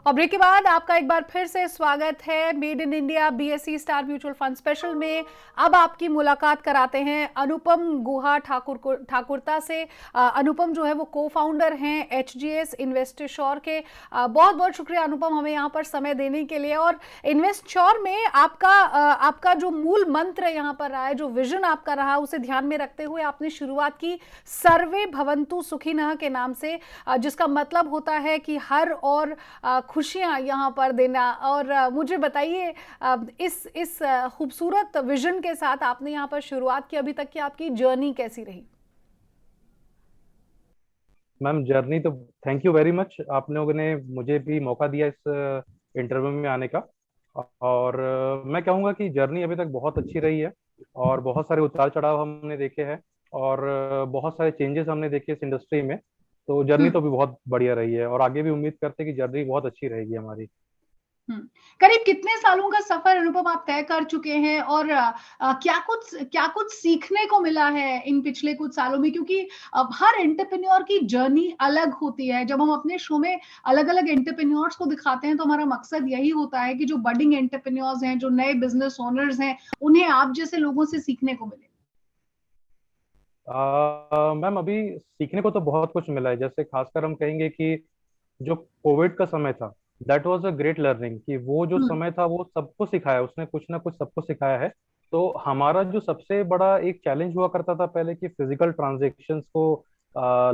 और ब्रेक के बाद आपका एक बार फिर से स्वागत है made in India BSE star mutual fund special में। अब आपकी मुलाकात कराते हैं अनुपम गुहा ठाकुरता से। अनुपम जो है वो को फाउंडर हैं एचजीएस इन्वेस्टश्योर के। बहुत बहुत शुक्रिया अनुपम, हमें यहाँ पर समय देने के लिए। और इन्वेस्टश्योर में आपका जो मूल मंत्र यहाँ पर रहा है, जो विजन आपका रहा, उसे ध्यान में रखते हुए आपने शुरुआत की सर्वे भवन्तु सुखिनः के नाम से, जिसका मतलब होता है कि हर और खुशियां यहाँ पर देना। और मुझे बताइए, इस खूबसूरत विजन के साथ आपने यहाँ पर शुरुआत की, अभी तक की आपकी जर्नी कैसी रही? मैम जर्नी तो थैंक यू वेरी मच, आप लोगों ने मुझे भी मौका दिया इस इंटरव्यू में आने का। और मैं कहूँगा कि जर्नी अभी तक बहुत अच्छी रही है और बहुत सारे उतार चढ़ाव हमने देखे हैं और बहुत सारे चेंजेस हमने देखे इस इंडस्ट्री में। तो जर्नी तो भी बहुत बढ़िया रही है और आगे भी उम्मीद करते हैं कि जर्नी बहुत अच्छी रहेगी हमारी। करीब कितने सालों का सफर अनुपम आप तय कर चुके हैं, और क्या कुछ सीखने को मिला है इन पिछले कुछ सालों में? क्योंकि अब हर एंटरप्रेन्योर की जर्नी अलग होती है। जब हम अपने शो में अलग अलग एंटरप्रेन्योर्स को दिखाते हैं तो हमारा मकसद यही होता है कि जो बडिंग एंटरप्रेन्योर्स हैं, जो नए बिजनेस ओनर्स हैं, उन्हें आप जैसे लोगों से सीखने को मिले। मैम अभी सीखने को तो बहुत कुछ मिला है। जैसे खासकर हम कहेंगे कि जो कोविड का समय था, that was a great learning, कि वो जो हम्म। समय था वो सबको सिखाया, उसने कुछ ना कुछ सबको सिखाया है। तो हमारा जो सबसे बड़ा एक चैलेंज हुआ करता था पहले, कि फिजिकल ट्रांजेक्शन्स को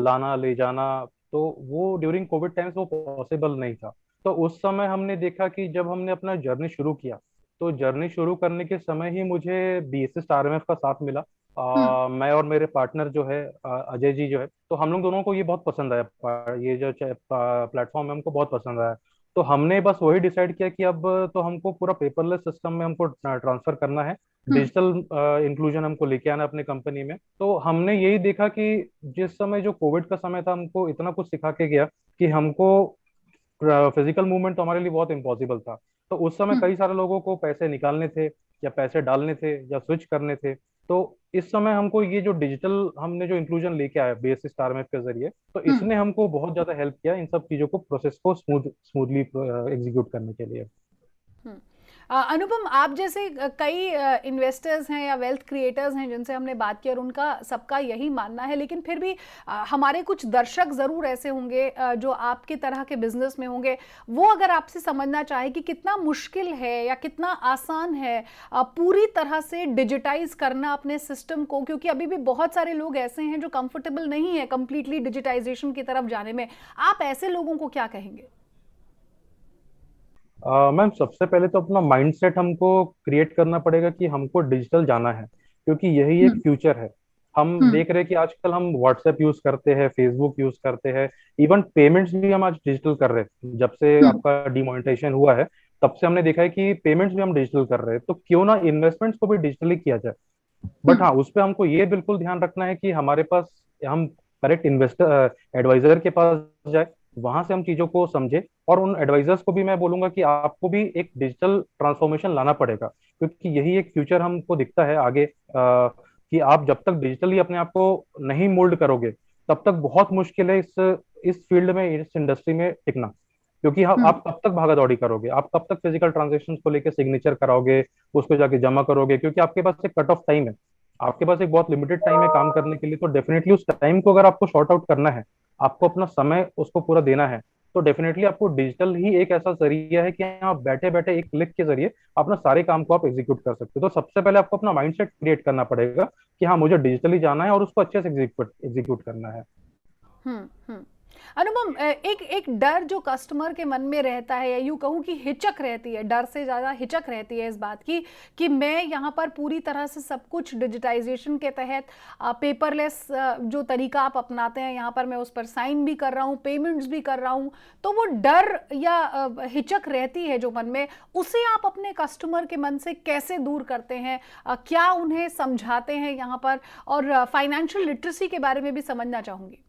लाना ले जाना, तो वो ड्यूरिंग कोविड टाइम्स वो पॉसिबल नहीं था। तो उस समय हमने देखा कि जब हमने अपना जर्नी शुरू किया, तो जर्नी शुरू करने के समय ही मुझे बीएसएस आरएमएफ का साथ मिला। हम्म। मैं और मेरे पार्टनर जो है अजय जी जो है, तो हम लोग दोनों को ये बहुत पसंद आया। ये जो प्लेटफॉर्म है हमको बहुत पसंद आया। तो हमने बस वही डिसाइड किया कि अब तो हमको पूरा पेपरलेस सिस्टम में हमको ट्रांसफर करना है, हम्म। डिजिटल इंक्लूजन हमको लेके आना है अपने कंपनी में। तो हमने यही देखा कि जिस समय जो कोविड का समय था हमको इतना कुछ सिखा के गया कि हमको फिजिकल मूवमेंट तो हमारे लिए बहुत इम्पॉसिबल था। तो उस समय हम्म। कई सारे लोगों को पैसे निकालने थे या पैसे डालने थे या स्विच करने थे। तो इस समय हमको ये जो डिजिटल हमने जो इंक्लूजन लेके आया बेसिस स्टार मैप के जरिए, तो हम्म। इसने हमको बहुत ज्यादा हेल्प किया इन सब चीजों को, प्रोसेस को स्मूथली एग्जीक्यूट करने के लिए। हम्म। अनुपम, आप जैसे कई इन्वेस्टर्स हैं या वेल्थ क्रिएटर्स हैं जिनसे हमने बात की, और उनका सबका यही मानना है, लेकिन फिर भी हमारे कुछ दर्शक ज़रूर ऐसे होंगे जो आपकी तरह के बिजनेस में होंगे। वो अगर आपसे समझना चाहे कि कितना मुश्किल है या कितना आसान है पूरी तरह से डिजिटाइज करना अपने सिस्टम को, क्योंकि अभी भी बहुत सारे लोग ऐसे हैं जो कंफर्टेबल नहीं है कंप्लीटली डिजिटाइजेशन की तरफ जाने में, आप ऐसे लोगों को क्या कहेंगे? मैम सबसे पहले तो अपना माइंडसेट हमको क्रिएट करना पड़ेगा कि हमको डिजिटल जाना है, क्योंकि यही एक हम्म। फ्यूचर है। हम हम्म। देख रहे हैं कि आजकल हम व्हाट्सएप यूज करते हैं, फेसबुक यूज करते हैं, इवन पेमेंट्स भी हम आज डिजिटल कर रहे हैं। जब से हम्म। आपका डिमोनेटाइजेशन हुआ है, तब से हमने देखा है कि पेमेंट्स भी हम डिजिटल कर रहे हैं। तो क्यों ना इन्वेस्टमेंट्स को भी डिजिटली किया जाए। बट हम्म। हाँ, उस पर हमको ये बिल्कुल ध्यान रखना है कि हमारे पास हम करेक्ट इन्वेस्टर एडवाइजर के पास जाए, वहां से हम चीजों को समझे। और उन एडवाइजर्स को भी मैं बोलूंगा कि आपको भी एक डिजिटल ट्रांसफॉर्मेशन लाना पड़ेगा, क्योंकि यही एक फ्यूचर हमको दिखता है आगे। कि आप जब तक डिजिटली अपने आप को नहीं मोल्ड करोगे, तब तक बहुत मुश्किल है इस फील्ड में, इस इंडस्ट्री में टिकना। क्योंकि हम्म। आप कब तक भागा दौड़ी करोगे, आप कब तक फिजिकल ट्रांजेक्शन को लेके सिग्नेचर कराओगे, उसको जाके जमा करोगे, क्योंकि आपके पास एक कट ऑफ टाइम है। आपके पास एक बहुत लिमिटेड टाइम है काम करने के लिए। तो डेफिनेटली उस टाइम को अगर आपको शॉर्ट आउट करना है, आपको अपना समय उसको पूरा देना है, तो डेफिनेटली आपको डिजिटल ही एक ऐसा जरिया है कि आप बैठे बैठे एक क्लिक के जरिए अपना सारे काम को आप एग्जीक्यूट कर सकते हो। तो सबसे पहले आपको अपना माइंडसेट क्रिएट करना पड़ेगा कि हाँ, मुझे डिजिटली जाना है और उसको अच्छे से एग्जीक्यूट करना है। हम्म। हम्म। अनुपम, एक एक डर जो कस्टमर के मन में रहता है, या यूं कहूं कि हिचक रहती है, डर से ज्यादा हिचक रहती है इस बात की कि मैं यहां पर पूरी तरह से सब कुछ डिजिटाइजेशन के तहत पेपरलेस जो तरीका आप अपनाते हैं, यहां पर मैं उस पर साइन भी कर रहा हूं, पेमेंट्स भी कर रहा हूं। तो वो डर या हिचक रहती है जो मन में, उसे आप अपने कस्टमर के मन से कैसे दूर करते हैं? क्या उन्हें समझाते हैं यहां पर? और फाइनेंशियल लिटरेसी के बारे में भी समझना चाहूंगी।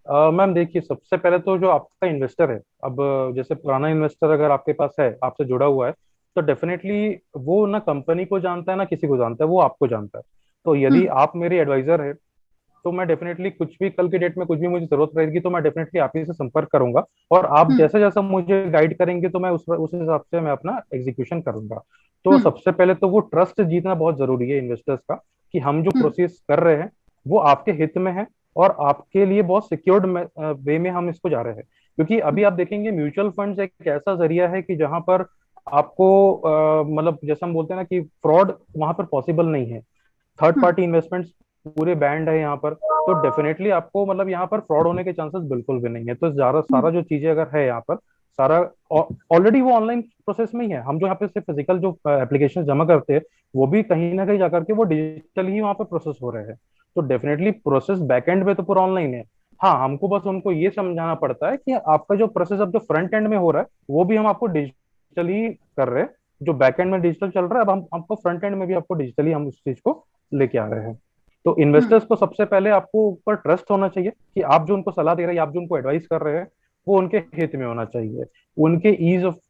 मैम देखिए, सबसे पहले तो जो आपका इन्वेस्टर है, अब जैसे पुराना इन्वेस्टर अगर आपके पास है, आपसे जुड़ा हुआ है, तो डेफिनेटली वो ना कंपनी को जानता है ना किसी को जानता है, वो आपको जानता है। तो यदि हम्म। आप मेरे एडवाइजर है तो मैं डेफिनेटली कुछ भी कल की डेट में कुछ भी मुझे जरूरत रहेगी तो मैं डेफिनेटली आप ही से संपर्क करूंगा, और आप हम्म। जैसा जैसा मुझे गाइड करेंगे तो मैं उस हिसाब से मैं अपना एग्जीक्यूशन करूंगा। तो हम्म। सबसे पहले तो वो ट्रस्ट जीतना बहुत जरूरी है इन्वेस्टर्स का, कि हम जो हम्म। प्रोसेस कर रहे हैं वो आपके हित में है और आपके लिए बहुत सिक्योर्ड वे में हम इसको जा रहे हैं। क्योंकि अभी आप देखेंगे म्यूचुअल फंड्स एक ऐसा जरिया है कि जहां पर आपको मतलब जैसे हम बोलते हैं ना कि फ्रॉड वहां पर पॉसिबल नहीं है। थर्ड हम्म। पार्टी इन्वेस्टमेंट्स पूरे बैंड है यहाँ पर, तो डेफिनेटली आपको मतलब यहाँ पर फ्रॉड होने के चांसेस बिल्कुल भी नहीं है। तो सारा सारा हम्म। जो चीजें अगर है यहाँ पर, सारा ऑलरेडी वो ऑनलाइन प्रोसेस में ही है। हम जो यहाँ पे से फिजिकल जो एप्लीकेशन जमा करते हैं वो भी कहीं ना कहीं जाकर के वो डिजिटल ही वहाँ पर प्रोसेस हो रहे हैं। तो डेफिनेटली प्रोसेस बैकएंड में तो पूरा ऑनलाइन है। हाँ, हमको बस उनको ये समझाना पड़ता है कि आपका जो प्रोसेस अब जो फ्रंट एंड में हो रहा है वो भी हम आपको डिजिटल ही कर रहे हैं। जो बैक एंड में डिजिटल चल रहा है, अब हम आपको फ्रंट एंड में भी आपको डिजिटली हम उस चीज को लेके आ रहे हैं। तो हम्म। इन्वेस्टर्स को सबसे पहले आपको ऊपर ट्रस्ट होना चाहिए कि आप जो उनको सलाह दे रहे हैं, आप जो उनको एडवाइस कर रहे हैं वो उनके हित में होना चाहिए, उनके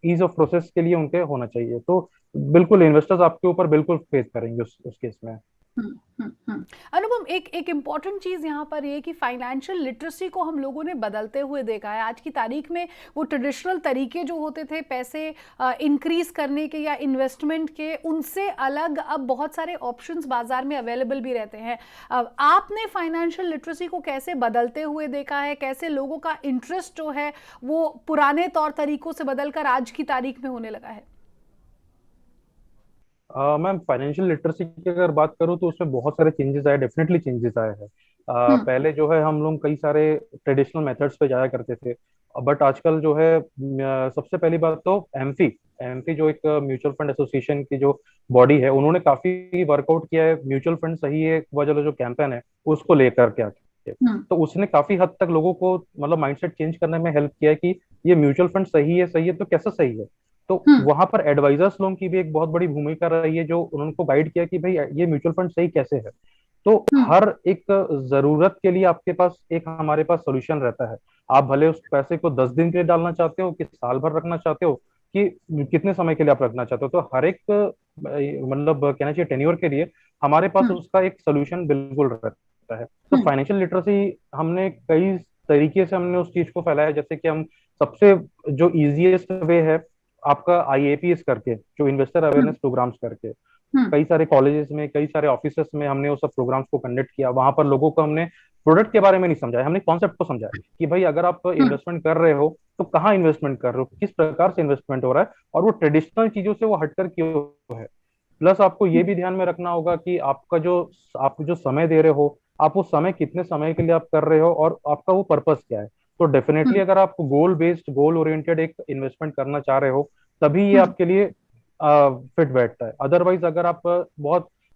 ईज ऑफ प्रोसेस के लिए उनके होना चाहिए। तो बिल्कुल इन्वेस्टर्स आपके ऊपर बिल्कुल फेथ करेंगे उस केस में। अनुपम, एक एक इम्पॉर्टेंट चीज़ यहाँ पर ये कि फाइनेंशियल लिटरेसी को हम लोगों ने बदलते हुए देखा है। आज की तारीख में वो ट्रेडिशनल तरीके जो होते थे पैसे इंक्रीज करने के या इन्वेस्टमेंट के, उनसे अलग अब बहुत सारे ऑप्शंस बाजार में अवेलेबल भी रहते हैं। आपने फाइनेंशियल लिटरेसी को कैसे बदलते हुए देखा है? कैसे लोगों का इंटरेस्ट जो है वो पुराने तौर तरीकों से बदलकर आज की तारीख में होने लगा है? मैम, फाइनेंशियल लिटरेसी की अगर बात करूँ तो उसमें बहुत सारे चेंजेस आए, डेफिनेटली चेंजेस आए हैं। हम्म। पहले जो है हम लोग कई सारे ट्रेडिशनल मेथड्स पे जाया करते थे, बट आजकल जो है सबसे पहली बात तो एमफी एमफी जो एक म्यूचुअल फंड एसोसिएशन की जो बॉडी है, उन्होंने काफी वर्कआउट किया है म्यूचुअल फंड सही है वाला जो कैंपेन है उसको लेकर के आके। हम्म। तो उसने काफी हद तक लोगों को मतलब माइंडसेट चेंज करने में हेल्प किया है कि ये म्यूचुअल फंड सही है तो कैसा सही है। तो हम्म। वहां पर एडवाइजर्स लोगों की भी एक बहुत बड़ी भूमिका रही है, जो उनको गाइड किया कि भाई ये म्यूचुअल फंड सही कैसे है। तो हम्म। हर एक जरूरत के लिए आपके पास एक हमारे पास सोल्यूशन रहता है। आप भले उस पैसे को 10 दिन के लिए डालना चाहते हो कि साल भर रखना चाहते हो कि कितने समय के लिए आप रखना चाहते हो, तो हर एक मतलब कहना चाहिए टेन्योर के लिए हमारे पास हम्म। उसका एक सोल्यूशन बिल्कुल रहता है। तो हम्म। फाइनेंशियल लिटरेसी हमने कई तरीके से हमने उस चीज को फैलाया, जैसे कि हम सबसे जो इजीएस्ट वे है आपका आईएपीएस करके, जो इन्वेस्टर हम्म। अवेयरनेस प्रोग्राम्स करके, हम्म। कई सारे कॉलेजेस में कई सारे ऑफिसेस में हमने वो सब प्रोग्राम्स को कंडक्ट किया। वहां पर लोगों को हमने प्रोडक्ट के बारे में नहीं समझाया, हमने कॉन्सेप्ट को समझाया कि भाई अगर आप हम्म। इन्वेस्टमेंट कर रहे हो तो कहाँ इन्वेस्टमेंट कर रहे हो, किस प्रकार से इन्वेस्टमेंट हो रहा है, और वो ट्रेडिशनल चीजों से वो हटकर क्यों है। प्लस आपको ये भी ध्यान में रखना होगा कि आप जो समय दे रहे हो, आप वो समय कितने समय के लिए आप कर रहे हो और आपका वो पर्पस क्या है। तो डेफिनेटली हम्म। अगर आप गोल बेस्ड गोल ओरिएंटेड एक इन्वेस्टमेंट करना चाह रहे हो तभी ये हम्म। आपके लिए फिट बैठता है। अदरवाइज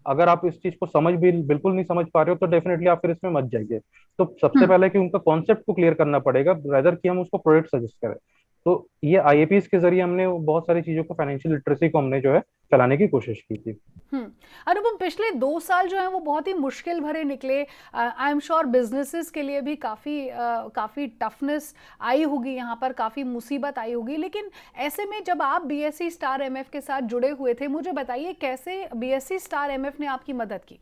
अगर आप इस चीज को समझ भी बिल्कुल नहीं समझ पा रहे हो तो डेफिनेटली आप फिर इसमें मत जाइए। तो सबसे हम्म। पहले कि उनका कॉन्सेप्ट को क्लियर करना पड़ेगा रेदर कि हम उसको प्रोडक्ट सजेस्ट करें। तो ये आईएपीएस के जरिए हमने बहुत सारी चीजों को फाइनेंशियल लिटरेसी को हमने जो है फैलाने की कोशिश की थी। हम्म। अनुपम, पिछले 2 साल जो है वो बहुत ही मुश्किल भरे निकले। आई एम श्योर बिजनेसेस के लिए भी काफ़ी टफनेस आई होगी, यहाँ पर काफ़ी मुसीबत आई होगी। लेकिन ऐसे में जब आप बीएसई स्टार एमएफ के साथ जुड़े हुए थे, मुझे बताइए कैसे बीएसई स्टार एमएफ ने आपकी मदद की?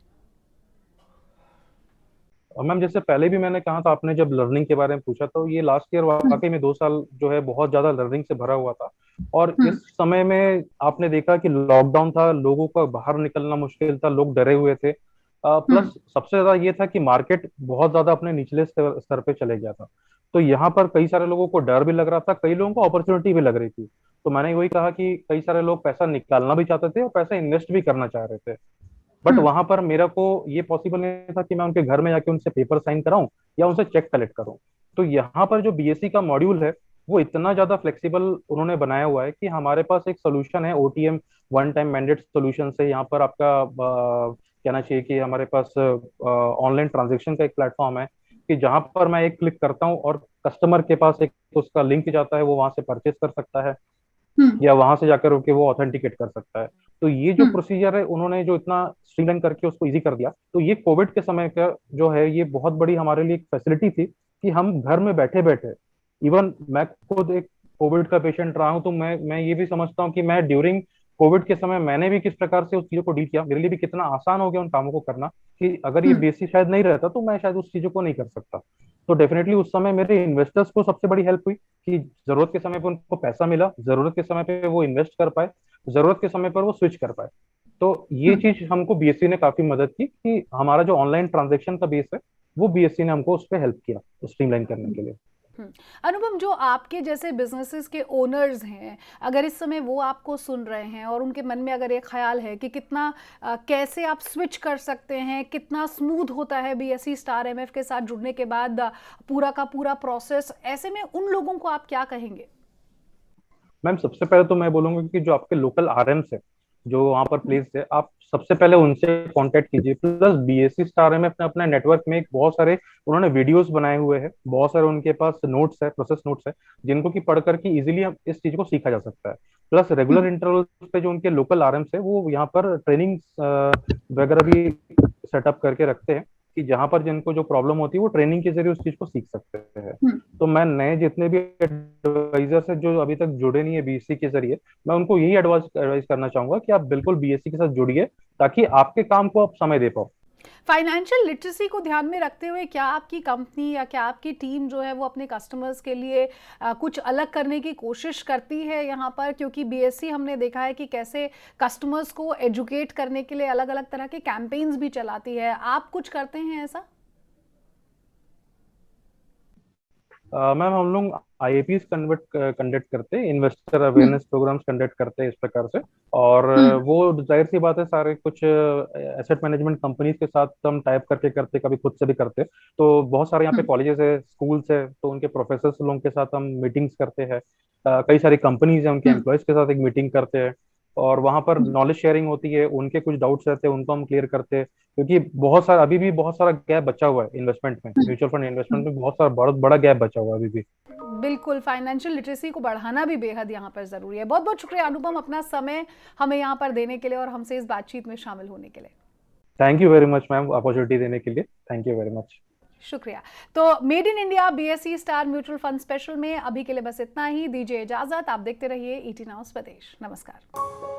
और मैम, जैसे पहले भी मैंने कहा था, आपने जब लर्निंग के बारे में पूछा तो ये लास्ट ईयर हम्म। वाकई में 2 साल जो है बहुत ज्यादा लर्निंग से भरा हुआ था। और हम्म। इस समय में आपने देखा कि लॉकडाउन था, लोगों का बाहर निकलना मुश्किल था, लोग डरे हुए थे। हम्म। प्लस सबसे ज्यादा ये था कि मार्केट बहुत ज्यादा अपने निचले स्तर पे चले गया था। तो यहाँ पर कई सारे लोगों को डर भी लग रहा था, कई लोगों को अपॉर्चुनिटी भी लग रही थी। तो मैंने वही कहा कि कई सारे लोग पैसा निकालना भी चाहते थे और पैसा इन्वेस्ट भी करना चाह रहे थे। बट हम्म। वहां पर मेरा को ये पॉसिबल नहीं था कि मैं उनके घर में जाके उनसे पेपर साइन कराऊं या उनसे चेक कलेक्ट करूं। तो यहाँ पर जो बीएससी का मॉड्यूल है वो इतना ज्यादा फ्लेक्सिबल उन्होंने बनाया हुआ है कि हमारे पास एक सोल्यूशन है OTM, one time mandate solution से। यहाँ पर आपका कहना चाहिए कि हमारे पास ऑनलाइन ट्रांजेक्शन का एक प्लेटफॉर्म है कि जहां पर मैं एक क्लिक करता हूँ और कस्टमर के पास एक उसका लिंक जाता है, वो वहां से परचेस कर सकता है हम्म। या वहां से जाकर के वो ऑथेंटिकेट कर सकता है। तो ये जो हम्म। प्रोसीजर है उन्होंने जो इतना स्ट्रीमलाइन करके उसको इजी कर दिया, तो ये कोविड के समय का जो है ये बहुत बड़ी हमारे लिए एक फैसिलिटी थी कि हम घर में बैठे बैठे, इवन मैं खुद एक कोविड का पेशेंट रहा हूं, तो मैं ये भी समझता हूँ कि मैं ड्यूरिंग कोविड के समय मैंने भी किस प्रकार से उस चीजों को डील किया, मेरे लिए भी कितना आसान हो गया उन कामों को करना, कि अगर ये हम्म। बीएससी शायद नहीं रहता तो मैं शायद उस चीजों को नहीं कर सकता। तो डेफिनेटली उस समय मेरे इन्वेस्टर्स को सबसे बड़ी हेल्प हुई कि जरूरत के समय पे उनको पैसा मिला, जरूरत के समय पे वो इन्वेस्ट कर पाए, जरूरत के समय पर वो स्विच कर पाए। तो ये हम्म। चीज हमको बीएससी ने काफी मदद की कि हमारा जो ऑनलाइन ट्रांजेक्शन का बेस है वो बीएससी ने हमको उस पर हेल्प किया स्ट्रीमलाइन करने के लिए। हम्म। अनुपम, जो आपके जैसे बिजनेसेस के ओनर्स हैं, अगर इस समय वो आपको सुन रहे हैं और उनके मन में अगर एक ख्याल है कि कितना कैसे आप स्विच कर सकते हैं, कितना स्मूथ होता है बीएसई स्टार एमएफ के साथ जुड़ने के बाद पूरा का पूरा प्रोसेस, ऐसे में उन लोगों को आप क्या कहेंगे? मैम सबसे पहले तो मैं बोलूंगा कि जो आपके लोकल आरएम्स है जो वहाँ पर प्लेस है, आप सबसे पहले उनसे कांटेक्ट कीजिए। प्लस बीएससी स्टार में अपने अपने नेटवर्क में एक बहुत सारे उन्होंने वीडियोस बनाए हुए हैं, बहुत सारे उनके पास नोट्स है, प्रोसेस नोट्स है, जिनको कि पढ़ करके इजीली हम इस चीज को सीखा जा सकता है। प्लस रेगुलर हम्म। इंटरवल पे जो उनके लोकल आरएम्स है वो यहाँ पर ट्रेनिंग वगैरह भी सेटअप करके रखते हैं, कि जहाँ पर जिनको जो प्रॉब्लम होती है वो ट्रेनिंग के जरिए उस चीज को सीख सकते हैं। हम्म। तो मैं नए जितने भी एडवाइजर्स हैं जो अभी तक जुड़े नहीं है बीएससी के जरिए, मैं उनको यही एडवाइस करना चाहूंगा कि आप बिल्कुल बीएससी के साथ जुड़िए, ताकि आपके काम को आप समय दे पाओ। फाइनेंशियल लिटरेसी को ध्यान में रखते हुए क्या आपकी कंपनी या क्या आपकी टीम जो है वो अपने कस्टमर्स के लिए कुछ अलग करने की कोशिश करती है यहाँ पर? क्योंकि बीएससी हमने देखा है कि कैसे कस्टमर्स को एजुकेट करने के लिए अलग अलग तरह के कैंपेन्स भी चलाती है। आप कुछ करते हैं ऐसा? मैम हम लोग आईएपीएस कंडक्ट करते हैं, इन्वेस्टर हम्म। अवेयरनेस प्रोग्राम्स कंडक्ट करते हैं इस प्रकार से। और हम्म। वो जाहिर सी बात है, सारे कुछ एसेट मैनेजमेंट कंपनीज के साथ हम टाइप करके करते, कभी खुद से भी करते। तो बहुत सारे यहाँ पे हम्म। कॉलेजेस है, स्कूल्स है, तो उनके प्रोफेसर लोगों के साथ हम मीटिंग्स करते हैं। कई सारी कंपनीज है, उनके हम्म। एम्प्लॉयज के साथ एक मीटिंग करते हैं, और वहां पर हम्म। नॉलेज शेयरिंग होती है, उनके कुछ डाउट्स रहते हैं उनको हम क्लियर करते हैं। क्योंकि बहुत सारा अभी भी बहुत सारा गैप बचा हुआ है इन्वेस्टमेंट में, हम्म। म्यूचुअल फंड हम्म। इन्वेस्टमेंट में बहुत सारा बहुत बड़ा गैप बचा हुआ है अभी भी। बिल्कुल, फाइनेंशियल लिटरेसी को बढ़ाना भी बेहद यहाँ पर ज़रूरी है। बहुत बहुत शुक्रिया अनुपम, अपना समय हमें यहाँ पर देने के लिए और हमसे इस बातचीत में शामिल होने के लिए। Thank you very much ma'am, opportunity देने के लिए थैंक यू वेरी मच। शुक्रिया। तो made in India BSE star mutual fund special में अभी के लिए बस इतना ही। दीजिए इजाजत, आप देखते रहिए ईटी नाउ स्वदेश। नमस्कार।